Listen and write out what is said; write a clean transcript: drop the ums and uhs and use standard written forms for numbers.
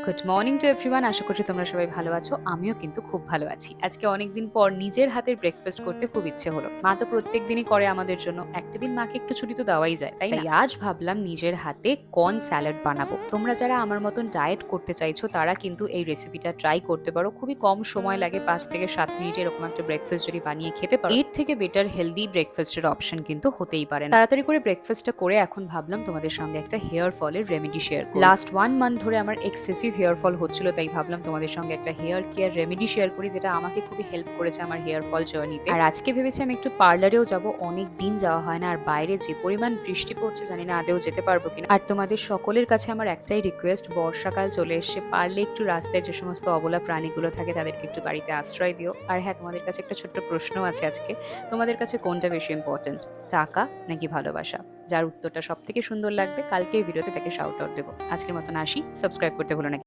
Good morning to everyone. আশা করছি তোমরা সবাই ভালো আছো। আমিও কিন্তু খুব ভালো আছি। আজকে অনেকদিন পর নিজের হাতের ব্রেকফাস্ট করতে খুব ইচ্ছে হলো। মা তো প্রত্যেক দিনই করে আমাদের জন্য, একটা দিন মাকে একটু ছুটি তো দেওয়াই যায়, তাই আজ ভাবলাম নিজের হাতে কর্ন স্যালাড বানাবো। তোমরা যারা আমার মতন ডায়েট করতে চাইছো তারা কিন্তু এই রেসিপিটা ট্রাই করতে পারো। খুবই কম সময় লাগে, 5 থেকে 7 মিনিটে এরকম একটা ব্রেকফাস্ট যদি বানিয়ে খেতে পারো, এর থেকে বেটার হেলদি ব্রেকফাস্টের অপশন কিন্তু হতেই পারে না। তাড়াতাড়ি করে ব্রেকফাস্টটা করে এখন ভাবলাম তোমাদের সঙ্গে একটা হেয়ার ফলের রেমেডি শেয়ার করি। লাস্ট 1 মান্থ ধরে আমার এক্সেসিভ হেয়ার ফল হচ্ছিল, তাই ভাবলাম তোমাদের সঙ্গে একটা হেয়ার কেয়ার রেমেডি শেয়ার করি, যেটা আমাকে খুবই হেল্প করেছে আমার হেয়ার ফল জার্নিতে। আর আজকে ভেবেছি আমি একটু পার্লারেও যাব, অনেক দিন যাওয়া হয় না। আর বাইরে যে পরিমাণ বৃষ্টি পড়ছে জানি না আদেও যেতে পারবো কিনা। আর তোমাদের সকলের কাছে আমার একটাই রিকোয়েস্ট, বর্ষাকাল চলে এসছে, পারলে একটু রাস্তায় যে সমস্ত অবলা প্রাণীগুলো থাকে তাদেরকে একটু বাড়িতে আশ্রয় দিও। আর হ্যাঁ, তোমাদের কাছে একটা ছোট্ট প্রশ্ন আছে আজকে, তোমাদের কাছে কোনটা বেশি ইম্পর্টেন্ট, টাকা নাকি ভালোবাসা? যার উত্তরটা সব থেকে সুন্দর লাগবে কালকে এই ভিডিওতে তাকে শাউট আউট দেবো। আজকের মতন আসি, সাবস্ক্রাইব করতে ভুলো না।